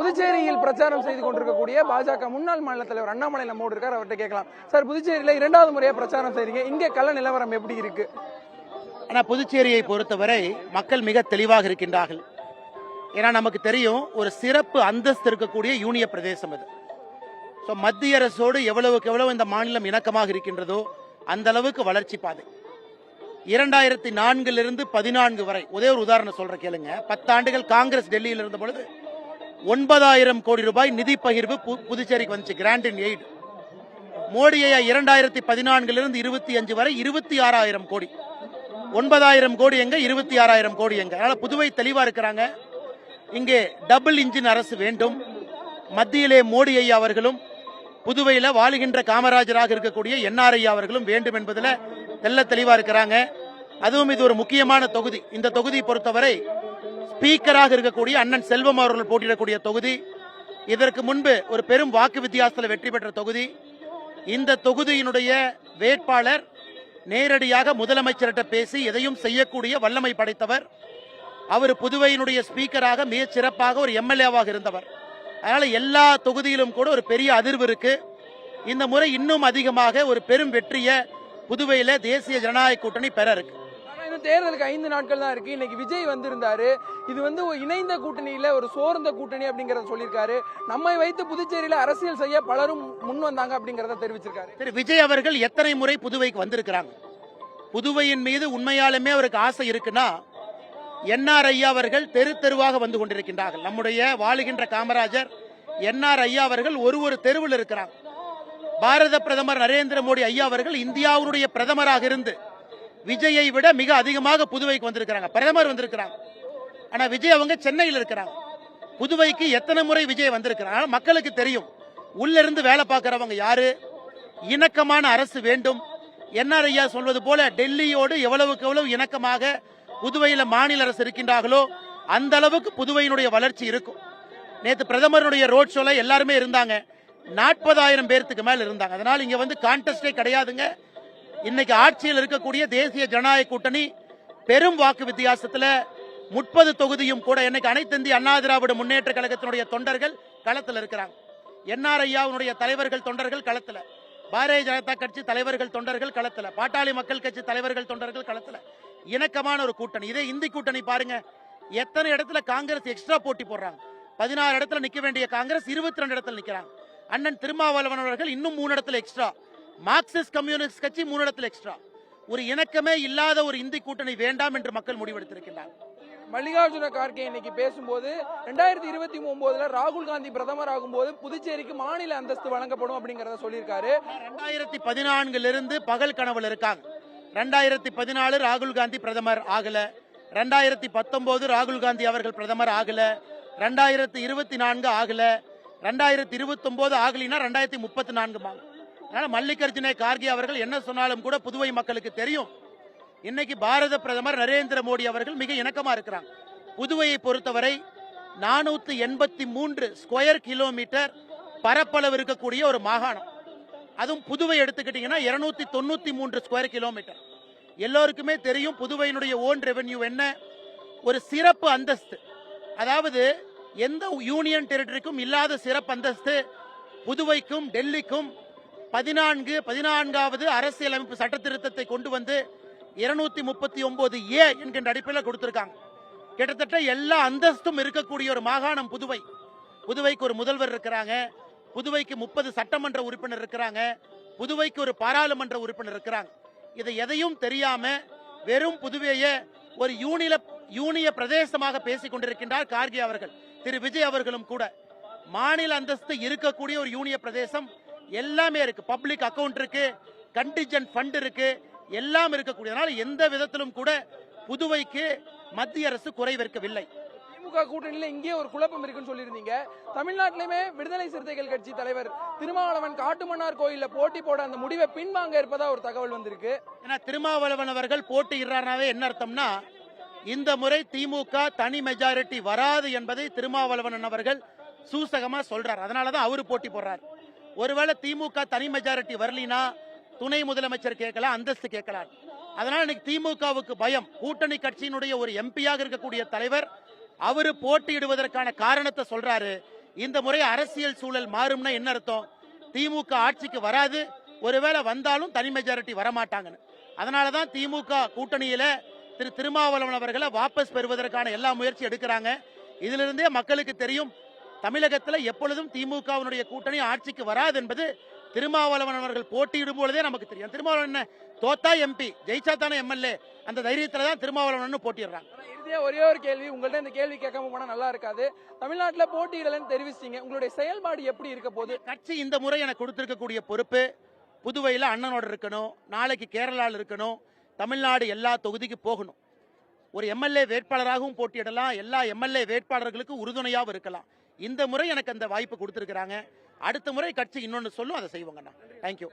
புதுச்சேரியில் பிரச்சாரம் செய்து கொண்டிருக்கக்கூடிய பாஜக முன்னாள் மாநில தலைவர் அண்ணாமலை நம்மோடு இருக்கார், அவர்கிட்ட கேட்கலாம். சார், புதுச்சேரியில 2வது முறையா பிரச்சாரம் செய்றீங்க, இங்கே கள நிலவரம் எப்படி இருக்கு? ஆனா புதுச்சேரியை பொறுத்தவரை மக்கள் மிக தெளிவாக இருக்கின்றார்கள். ஏன்னா நமக்கு தெரியும், ஒரு சிறப்பு அந்தஸ்து இருக்கக்கூடிய யூனிய பிரதேசம் அது. மத்திய அரசோடு எவ்வளவுக்கு எவ்வளவு இந்த மாநிலம் இணக்கமாக இருக்கின்றதோ அந்த அளவுக்கு வளர்ச்சி பாதை. 2004 14 வரை ஒரே ஒரு உதாரணம் சொல்ற கேளுங்க. 10 ஆண்டுகள் காங்கிரஸ் டெல்லியில் இருந்த பொழுது 9000 கோடி ரூபாய் நிதி பகிர்வு புதுச்சேரிக்கு வந்துச்சு, கிராண்ட் இன் எய்ட். மோடி ஐயா 2014 25 வரை 26,000 கோடி. 9,000 கோடி எங்க, 26,000 கோடி எங்க. அதனால புதுவை தெளிவா இருக்கிறாங்க. இங்கே டபுள் இன்ஜின் அரசு வேண்டும். மத்தியிலே மோடி ஐயா அவர்களும் புதுவையில வாழுகின்ற காமராஜராக இருக்கக்கூடிய என்ஆர் ஐயா அவர்களும் வேண்டும் என்பதில் தெல்ல தெளிவா இருக்கிறாங்க. அதுவும் இது ஒரு முக்கியமான தொகுதி. இந்த தொகுதியை பொறுத்தவரை ஸ்பீக்கராக இருக்கக்கூடிய அண்ணன் செல்வம் அவர்கள் போட்டியிடக்கூடிய தொகுதி. இதற்கு முன்பு ஒரு பெரும் வாக்கு வித்தியாசத்தில் வெற்றி பெற்ற தொகுதி. இந்த தொகுதியினுடைய வேட்பாளர் நேரடியாக முதலமைச்சர்கிட்ட பேசி எதையும் செய்யக்கூடிய வல்லமை படைத்தவர். அவர் புதுவையினுடைய ஸ்பீக்கராக மிக சிறப்பாக ஒரு எம்எல்ஏவாக இருந்தவர். அதனால எல்லா தொகுதியிலும் கூட ஒரு பெரிய அதிர்வு இருக்கு. இந்த முறை இன்னும் அதிகமாக ஒரு பெரும் வெற்றியை புதுவையில தேசிய ஜனநாயக கூட்டணி பெற இருக்கு. தேர்தலுக்கு 5 நாட்கள் தான் இருக்கு. இன்னைக்கு விஜய் வந்திருந்தாரு. இது ஒரு இணைந்த கூட்டணியில ஒரு சோர்ந்த கூட்டணி அப்படிங்கறத சொல்லியிருக்காரு. நம்மை வைத்து புதுச்சேரியில அரசியல் செய்ய பலரும் முன் வந்தாங்க அப்படிங்கறத தெரிவிச்சிருக்காரு. சரி, விஜய் அவர்கள் எத்தனை முறை புதுவைக்கு வந்திருக்கிறாங்க? புதுவையின் மீது உண்மையாலுமே அவருக்கு ஆசை இருக்குன்னா என்ஆர் ஐயா அவர்கள் தெரு தெருவாக வந்து கொண்டிருக்கின்றார்கள். நம்முடைய வாழுகின்ற காமராஜர் என்ஆர் ஐயா அவர்கள் ஒரு தெருவில் இருக்கிறாங்க. பாரத பிரதமர் நரேந்திர மோடி ஐயா அவர்கள் இந்தியாவுடைய பிரதமராக இருந்து விஜயை விட மிக அதிகமாக புதுவைக்கு வந்திருக்கிறாங்க. பிரதமர் வந்திருக்கிறாங்க. ஆனா விஜய் அவங்க சென்னையில் இருக்கிறாங்க. புதுவைக்கு எத்தனை முறை விஜய் வந்திருக்கிறாங்க? மக்களுக்கு தெரியும், உள்ள இருந்து வேலை பார்க்கிறவங்க யாரு, இணக்கமான அரசு வேண்டும். என்ஆர் ஐயா சொல்வது போல டெல்லியோடு எவ்வளவுக்கு எவ்வளவு இணக்கமாக புதுவையில மாநில அரசு இருக்கின்றார்களோ அந்த அளவுக்கு புதுவையினுடைய வளர்ச்சி இருக்கும். நேற்று பிரதமருடைய ரோட் ஷோல எல்லாருமே இருந்தாங்க. 40,000 பேருக்கு மேல் இருந்தாங்க. அதனால இங்க கான்டெஸ்டே கிடையாதுங்க. இன்னைக்கு ஆட்சியில் இருக்கக்கூடிய தேசிய ஜனநாயக கூட்டணி பெரும் வாக்கு வித்தியாசத்தில் 30 தொகுதியும் கூட இன்னைக்கு அனைத்து இந்திய அண்ணா திராவிட முன்னேற்ற கழகத்தினுடைய தொண்டர்கள் களத்தில் இருக்கிறாங்க. என்ஆர் ஐயாவுடைய தலைவர்கள் தொண்டர்கள் களத்தில், பாரதிய ஜனதா கட்சி தலைவர்கள் தொண்டர்கள் களத்தில், பாட்டாளி மக்கள் கட்சி தலைவர்கள் தொண்டர்கள் களத்தில். இணக்கமான ஒரு கூட்டணி. இதே இந்தி கூட்டணி பாருங்க, எத்தனை இடத்துல காங்கிரஸ் எக்ஸ்ட்ரா போட்டி போடுறாங்க. 16 இடத்துல நிக்க வேண்டிய காங்கிரஸ் 22 இடத்துல நிக்கிறாங்க. அண்ணன் திருமாவளவன் அவர்கள் இன்னும் 3 இடத்துல எக்ஸ்ட்ரா. மார்க்சிஸ்ட் கம்யூனிஸ்ட் கட்சி 3 இடத்துல எக்ஸ்ட்ரா. ஒரு இணக்கமே இல்லாத ஒரு இந்தி கூட்டணி வேண்டாம் என்று மக்கள் முடிவெடுத்திருக்கிறார். மல்லிகார்ஜுன கார்கே இன்னைக்கு பேசும்போது 2029 ராகுல் காந்தி பிரதமர் ஆகும்போது புதுச்சேரிக்கு மாநில அந்தஸ்து வழங்கப்படும் அப்படிங்கறத சொல்லியிருக்காரு. 2014 பகல் கனவுல இருக்காங்க. 2014 ராகுல் காந்தி பிரதமர் ஆகல, 2019 ராகுல் காந்தி அவர்கள் பிரதமர் ஆகல, 2024 ஆகல, 2029 ஆகலினா 2034. அதனால மல்லிகார்ஜுன கார்கே அவர்கள் என்ன சொன்னாலும் கூட புதுவை மக்களுக்கு தெரியும். இன்னைக்கு பாரத பிரதமர் நரேந்திர மோடி அவர்கள் மிக இணக்கமா இருக்கிறாங்க. புதுவையை பொறுத்தவரை 483 ஸ்கொயர் கிலோமீட்டர் பரப்பளவு இருக்கக்கூடிய ஒரு மாகாணம். அதுவும் புதுவை எடுத்துக்கிட்டீங்கன்னா 293 ஸ்கொயர் கிலோமீட்டர். எல்லோருக்குமே தெரியும் புதுவையினுடைய ஓன் ரெவென்யூ என்ன, ஒரு சிறப்பு அந்தஸ்து. அதாவது எந்த யூனியன் டெரிட்டரிக்கும் இல்லாத சிறப்பு அந்தஸ்து புதுவைக்கும் டெல்லிக்கும் 14வது அரசியலமைப்பு சட்ட திருத்தத்தை கொண்டு வந்து 239A என்கின்ற அடிப்படையில் கொடுத்திருக்காங்க. கிட்டத்தட்ட எல்லா அந்தஸ்தும் இருக்கக்கூடிய ஒரு மாகாணம் புதுவை. புதுவைக்கு ஒரு முதல்வர் இருக்கிறாங்க, புதுவைக்கு 30 சட்டமன்ற உறுப்பினர் இருக்கிறாங்க, புதுவைக்கு ஒரு பாராளுமன்ற உறுப்பினர் இருக்கிறாங்க. இதை எதையும் தெரியாம வெறும் புதுவையை ஒரு யூனிய பிரதேசமாக பேசிக் கொண்டிருக்கின்றார் கார்கே அவர்கள். திரு விஜய் அவர்களும் கூட மாநில அந்தஸ்து இருக்கக்கூடிய ஒரு யூனிய பிரதேசம் எல்லாமே இருக்கு. பப்ளிக் அக்கவுண்ட் இருக்கு, கண்டிஜென்ட் ஃபண்ட் இருக்கு, எல்லாம் இருக்கக்கூடியதனால எந்த விதத்திலும் கூட புதுவைக்கு மத்திய அரசு குறைவிருக்கவில்லை. திமுக கூட்டணியில இங்கே ஒரு குழப்பம் இருக்குன்னு சொல்லியிருந்தீங்க. தமிழ்நாட்டிலுமே விடுதலை சிறுத்தைகள் கட்சி தலைவர் திருமாவளவன் காட்டுமன்னார் கோயில்ல போட்டி போட அந்த முடிவை பின்வாங்க இருப்பதா ஒரு தகவல் வந்திருக்கு. ஏன்னா திருமாவளவன் அவர்கள் போட்டியிடுறாருனாவே என்ன அர்த்தம்னா, இந்த முறை திமுக தனி மெஜாரிட்டி வராது என்பதை திருமாவளவன் அவர்கள் சூசகமா சொல்றார். அதனாலதான் அவரு போட்டி போடுறார். ஒருவேளை திமுக தனி மெஜாரிட்டி வரலினா துணை முதலமைச்சர் கேட்கலாம், அந்தஸ்து கேட்கலாம். அதனால இன்னைக்கு திமுகவுக்கு பயம். கூட்டணி கட்சியினுடைய ஒரு எம்பியாக இருக்கக்கூடிய தலைவர் அவரு போட்டியிடுவதற்கான காரணத்தை சொல்றாரு. இந்த முறை அரசியல் சூழல் மாறும்னா என்ன அர்த்தம்? திமுக ஆட்சிக்கு வராது, ஒருவேளை வந்தாலும் தனி மெஜாரிட்டி வரமாட்டாங்கன்னு. அதனாலதான் திமுக கூட்டணியில திருமாவளவன் அவர்களை வாபஸ் பெறுவதற்கான எல்லா முயற்சி எடுக்கிறாங்க. இதிலிருந்தே மக்களுக்கு தெரியும், தமிழகத்தில் எப்பொழுதும் திமுகவினுடைய கூட்டணி ஆட்சிக்கு வராது என்பது திருமாவளவன் அவர்கள் போட்டியிடும் பொழுதே நமக்கு தெரியும். திருமாவளவன் என்ன, தோத்தா எம்பி, ஜெயிச்சா தானே எம்எல்ஏ, அந்த தைரியத்துல தான் திருமாவளவன் போட்டிடுறாங்க. இறுதியா ஒரே ஒரு கேள்வி, உங்கள்ட்ட இந்த கேள்வி கேட்காம போனா நல்லா இருக்காது. தமிழ்நாட்டில் போட்டியிடலன்னு தெரிவிச்சிங்க, உங்களுடைய செயல்பாடு எப்படி இருக்க போகுது? கட்சி இந்த முறை எனக்கு கொடுத்திருக்கக்கூடிய பொறுப்பு, புதுவையில் அண்ணனோட இருக்கணும், நாளைக்கு கேரளாவில் இருக்கணும், தமிழ்நாடு எல்லா தொகுதிக்கு போகணும். ஒரு எம்எல்ஏ வேட்பாளராகவும் போட்டியிடலாம், எல்லா எம்எல்ஏ வேட்பாளர்களுக்கும் உறுதுணையாகவும் இருக்கலாம். இந்த முறை எனக்கு அந்த வாய்ப்பு கொடுத்திருக்கிறாங்க. அடுத்த முறை கட்சி இன்னொன்று சொல்லும், அதை செய்வோங்கண்ணா. தேங்க்யூ.